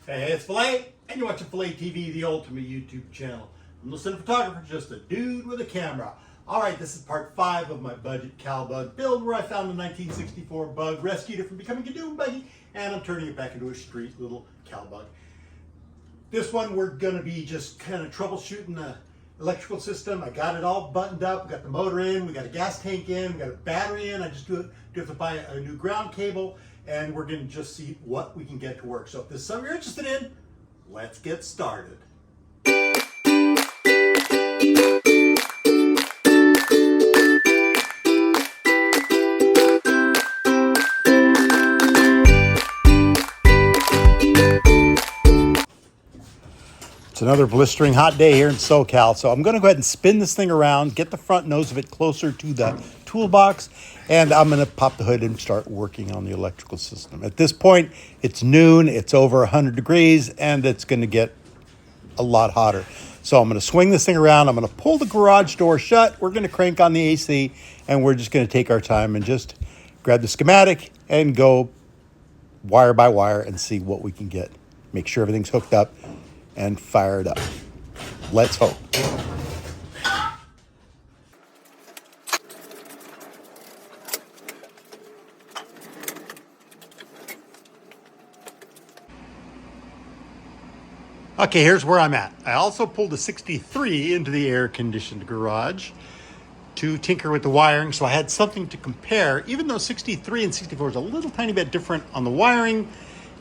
Hey, it's PHILA, and you're watching PHILA TV, the ultimate YouTube channel. I'm no cinematographer, just a dude with a camera. All right, this is part 5 of my budget cow bug build, where I found a 1964 bug, rescued it from becoming a dune buggy, and I'm turning it back into a street little cow bug. This one, we're gonna be just kind of troubleshooting the electrical system. I got it all buttoned up, we got the motor in, we got a gas tank in, we got a battery in. I just do have to buy a new ground cable, and we're gonna just see what we can get to work. So if this is something you're interested in, let's get started. It's another blistering hot day here in SoCal, so I'm going to go ahead and spin this thing around, get the front nose of it closer to the toolbox, and I'm going to pop the hood and start working on the electrical system. At this point, it's noon, it's over 100 degrees, and it's going to get a lot hotter. So I'm going to swing this thing around, I'm going to pull the garage door shut, we're going to crank on the AC, and we're just going to take our time and just grab the schematic and go wire by wire and see what we can get. Make sure everything's hooked up and fire it up. Let's hope. Okay, here's where I'm at. I also pulled a 63 into the air-conditioned garage to tinker with the wiring, so I had something to compare, even though 63 and 64 is a little tiny bit different on the wiring,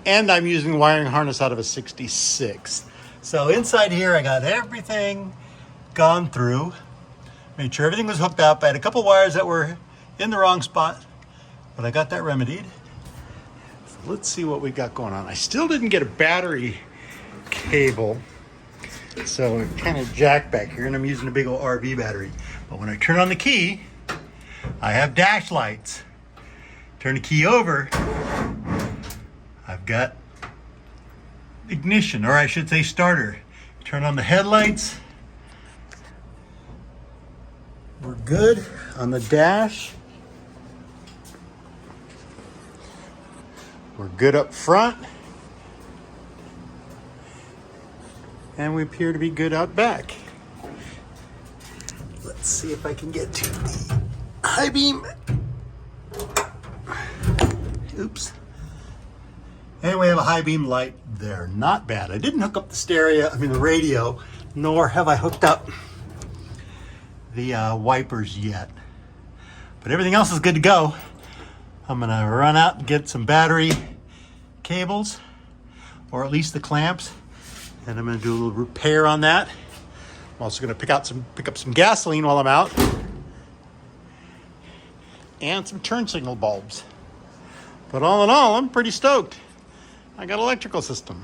and I'm using the wiring harness out of a 66. So inside here, I got everything gone through, made sure everything was hooked up. I had a couple wires that were in the wrong spot, but I got that remedied. So let's see what we got going on. I still didn't get a battery cable, so it kind of jacked back here, and I'm using a big old RV battery. But when I turn on the key, I have dash lights. Turn the key over, I've got ignition, or I should say starter. Turn on the headlights. We're good on the dash. We're good up front. And we appear to be good out back. Let's see if I can get to the high beam. Oops. And we have a high beam light there. Not bad. I didn't hook up the radio, nor have I hooked up the wipers yet. But everything else is good to go. I'm gonna run out and get some battery cables, or at least the clamps, and I'm gonna do a little repair on that. I'm also gonna pick up some gasoline while I'm out, and some turn signal bulbs. But all in all, I'm pretty stoked. I got an electrical system.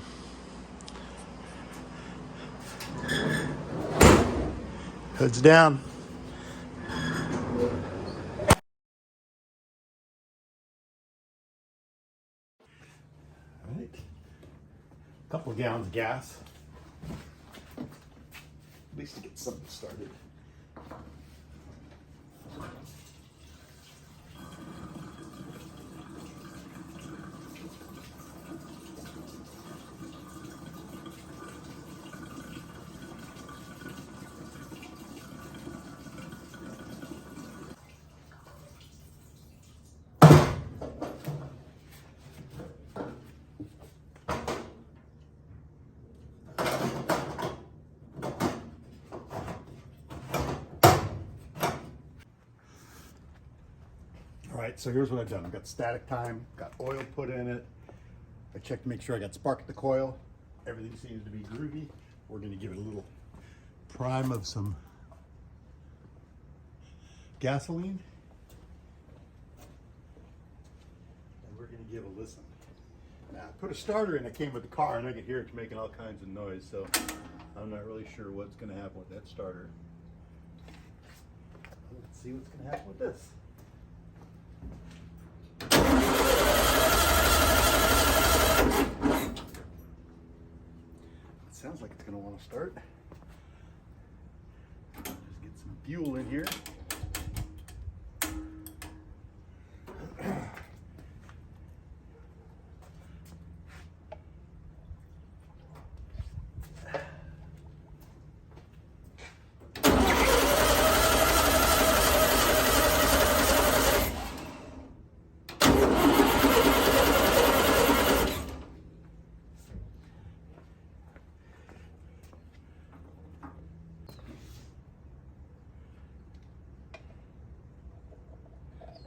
Hood's down. All right. A couple of gallons of gas. At least to get something started. All right, so here's what I've done. I've got static time, got oil put in it. I checked to make sure I got spark at the coil. Everything seems to be groovy. We're gonna give it a little prime of some gasoline. And we're gonna give a listen. Now, I put a starter in that came with the car, and I could hear it making all kinds of noise, so I'm not really sure what's gonna happen with that starter. Let's see what's gonna happen with this. Sounds like it's going to want to start. Just get some fuel in here.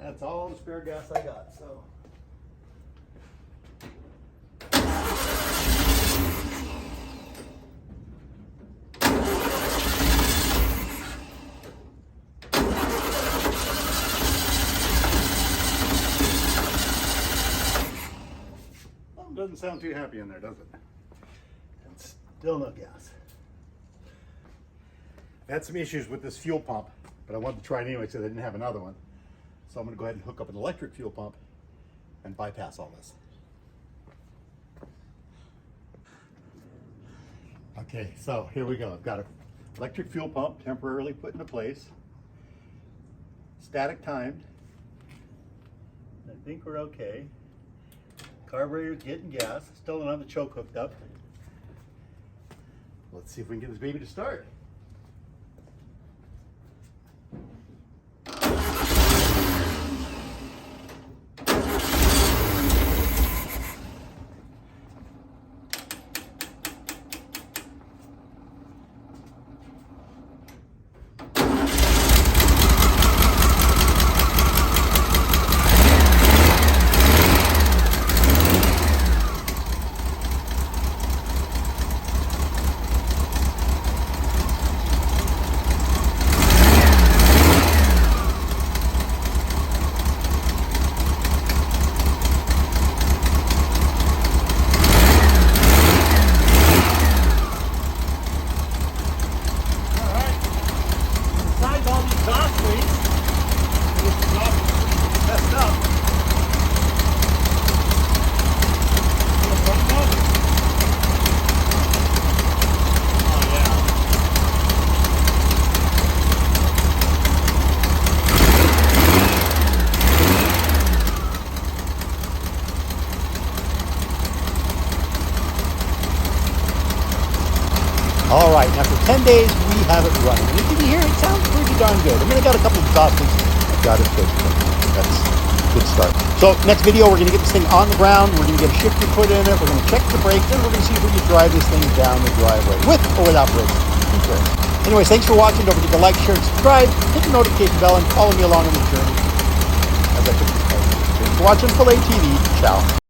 That's all the spare gas I got, so. Well, it doesn't sound too happy in there, does it? And still no gas. I had some issues with this fuel pump, but I wanted to try it anyway because I didn't have another one. So I'm going to go ahead and hook up an electric fuel pump and bypass all this. Okay, so here we go. I've got an electric fuel pump temporarily put into place. Static timed. I think we're okay. Carburetor's getting gas. Still don't have the choke hooked up. Let's see if we can get this baby to start. All right, now for 10 days, we have it running. And you can hear it sounds pretty darn good. I mean, I got a couple of exhaust leaks. I've got it fixed. That's a good start. So next video, we're going to get this thing on the ground. We're going to get a shifter put in it. We're going to check the brakes. Then we're going to see if we can drive this thing down the driveway with or without brakes. Anyways, thanks for watching. Don't forget to like, share, and subscribe. Hit the notification bell and follow me along on this journey as I put this. Thanks for watching PHILA TV. Ciao.